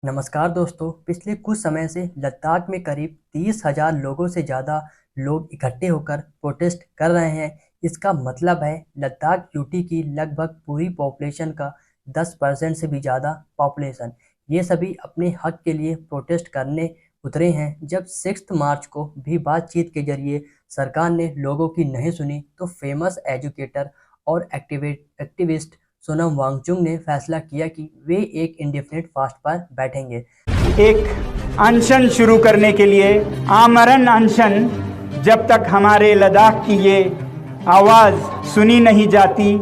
नमस्कार दोस्तों। पिछले कुछ समय से लद्दाख में करीब 30,000 लोगों से ज़्यादा लोग इकट्ठे होकर प्रोटेस्ट कर रहे हैं। इसका मतलब है लद्दाख यूटी की लगभग पूरी पॉपुलेशन का 10% से भी ज़्यादा पॉपुलेशन ये सभी अपने हक के लिए प्रोटेस्ट करने उतरे हैं। जब 6 मार्च को भी बातचीत के जरिए सरकार ने लोगों की नहीं सुनी तो फेमस एजुकेटर और एक्टिविस्ट सोनम वांगचुक ने फैसला किया कि वे एक इंडेफिनिट फास्ट पर बैठेंगे। एक अनशन शुरू करने के लिए आमरण अनशन, जब तक हमारे लद्दाख की ये आवाज़ सुनी नहीं जाती,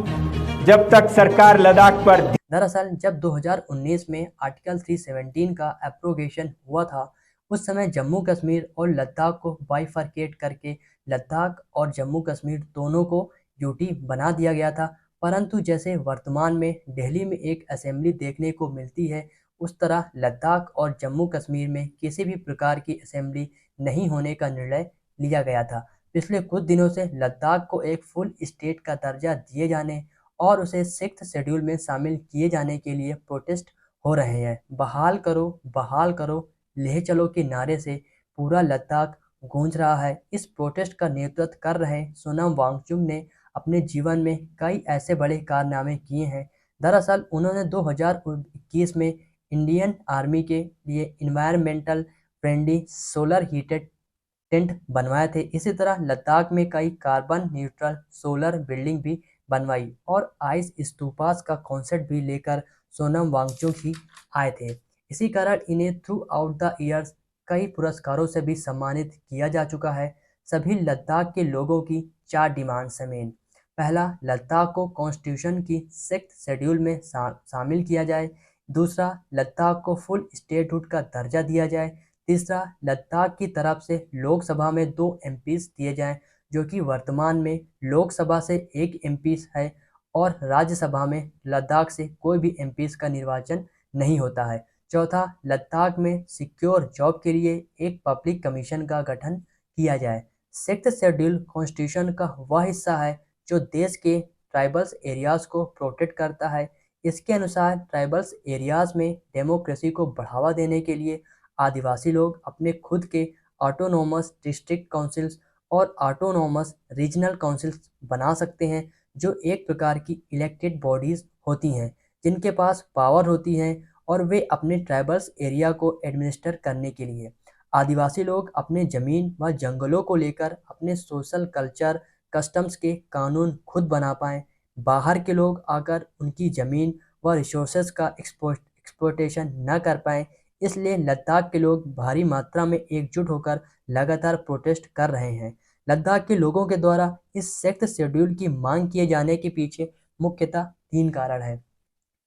जब तक सरकार लद्दाख पर। दरअसल जब 2019 में आर्टिकल 317 का एप्रोगेशन हुआ था, उस समय जम्मू कश्मीर और लद्दाख को बाइफरकेट करके लद्दाख और जम्मू कश्मीर दोनों को यूटी बना दिया गया था। परंतु जैसे वर्तमान में दिल्ली में एक असेंबली देखने को मिलती है, उस तरह लद्दाख और जम्मू कश्मीर में किसी भी प्रकार की असेंबली नहीं होने का निर्णय लिया गया था। पिछले कुछ दिनों से लद्दाख को एक फुल स्टेट का दर्जा दिए जाने और उसे 6th शेड्यूल में शामिल किए जाने के लिए प्रोटेस्ट हो रहे हैं। बहाल करो, लेह चलो के नारे से पूरा लद्दाख गूंज रहा है। इस प्रोटेस्ट का नेतृत्व कर रहे सोनम वांगचुक ने अपने जीवन में कई ऐसे बड़े कारनामे किए हैं। दरअसल उन्होंने 2021 में इंडियन आर्मी के लिए environmental friendly solar heated tent बनवाए थे। इसी तरह लद्दाख में कई कार्बन न्यूट्रल सोलर बिल्डिंग भी बनवाई और आइस स्तूपास का कॉन्सेप्ट भी लेकर सोनम वांगचुक ही आए थे। इसी कारण इन्हें थ्रू आउट द ईयर्स कई पुरस्कारों से भी सम्मानित किया जा चुका है। सभी लद्दाख के लोगों की 4 डिमांड्स हैं मेन। पहला, लद्दाख को कॉन्स्टिट्यूशन की 6th शेड्यूल में शामिल किया जाए। दूसरा, लद्दाख को फुल स्टेटहुड का दर्जा दिया जाए। तीसरा, लद्दाख की तरफ से लोकसभा में 2 एमपीज दिए जाएं, जो कि वर्तमान में लोकसभा से 1 एमपीज है और राज्यसभा में लद्दाख से कोई भी एमपीज का निर्वाचन नहीं होता है। चौथा, लद्दाख में सिक्योर जॉब के लिए एक पब्लिक कमीशन का गठन किया जाए। 6th शेड्यूल कॉन्स्टिट्यूशन का वह हिस्सा है जो देश के ट्राइबल्स एरियाज को प्रोटेक्ट करता है। इसके अनुसार ट्राइबल्स एरियाज में डेमोक्रेसी को बढ़ावा देने के लिए आदिवासी लोग अपने खुद के ऑटोनोमस डिस्ट्रिक्ट काउंसिल्स और ऑटोनोमस रीजनल काउंसिल्स बना सकते हैं, जो एक प्रकार की इलेक्टेड बॉडीज होती हैं जिनके पास पावर होती है और वे अपने ट्राइबल्स एरिया को एडमिनिस्टर करने के लिए। आदिवासी लोग अपने ज़मीन व जंगलों को लेकर अपने सोशल कल्चर कस्टम्स के कानून खुद बना पाएँ। बाहर के लोग आकर उनकी ज़मीन व रिसोर्सेज का एक्सप्लॉयटेशन न कर पाएँ। इसलिए लद्दाख के लोग भारी मात्रा में एकजुट होकर लगातार प्रोटेस्ट कर रहे हैं। लद्दाख के लोगों के द्वारा इस 6th शेड्यूल की मांग किए जाने के पीछे मुख्यतः 3 कारण हैं।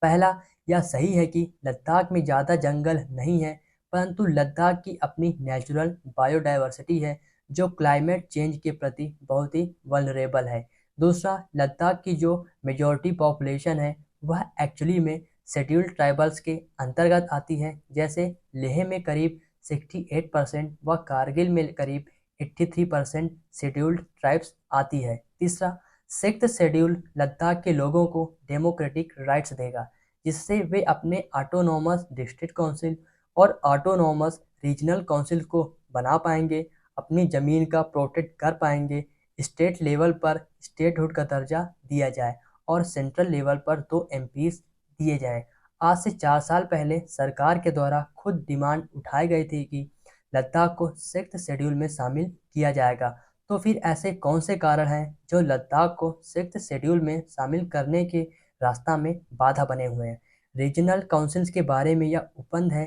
पहला, यह सही है कि लद्दाख में ज़्यादा जंगल नहीं है, परंतु लद्दाख की अपनी नेचुरल बायोडायवर्सिटी है जो क्लाइमेट चेंज के प्रति बहुत ही वल्नरेबल है। दूसरा, लद्दाख की जो मेजॉरिटी पॉपुलेशन है वह एक्चुअली में शेड्यूल्ड ट्राइबल्स के अंतर्गत आती है। जैसे लेह में करीब 68% व कारगिल में करीब 83% शेड्यूल्ड ट्राइब्स आती है। तीसरा, 6th शेड्यूल लद्दाख के लोगों को डेमोक्रेटिक राइट्स देगा, जिससे वे अपने ऑटोनोमस डिस्ट्रिक्ट काउंसिल और ऑटोनोमस रीजनल काउंसिल को बना पाएंगे, अपनी ज़मीन का प्रोटेक्ट कर पाएंगे। स्टेट लेवल पर स्टेटहुड का दर्जा दिया जाए और सेंट्रल लेवल पर 2 एमपीज दिए जाएं। आज से 4 साल पहले सरकार के द्वारा खुद डिमांड उठाई गई थी कि लद्दाख को 6th शेड्यूल में शामिल किया जाएगा। तो फिर ऐसे कौन से कारण हैं जो लद्दाख को 6th शेड्यूल में शामिल करने के रास्ता में बाधा बने हुए हैं? रीजनल काउंसिल्स के बारे में यह उपबंध है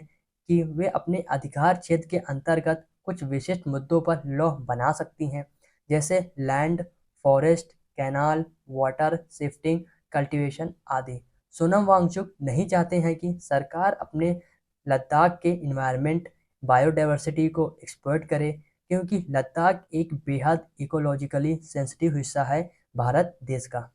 कि वे अपने अधिकार क्षेत्र के अंतर्गत कुछ विशिष्ट मुद्दों पर लॉ बना सकती हैं, जैसे land, forest, canal, water shifting, cultivation आदि। सोनम वांगचुक नहीं चाहते हैं कि सरकार अपने लद्दाख के इन्वायरमेंट बायोडायवर्सिटी को एक्सप्लॉइट करे, क्योंकि लद्दाख एक बेहद इकोलॉजिकली सेंसिटिव हिस्सा है भारत देश का।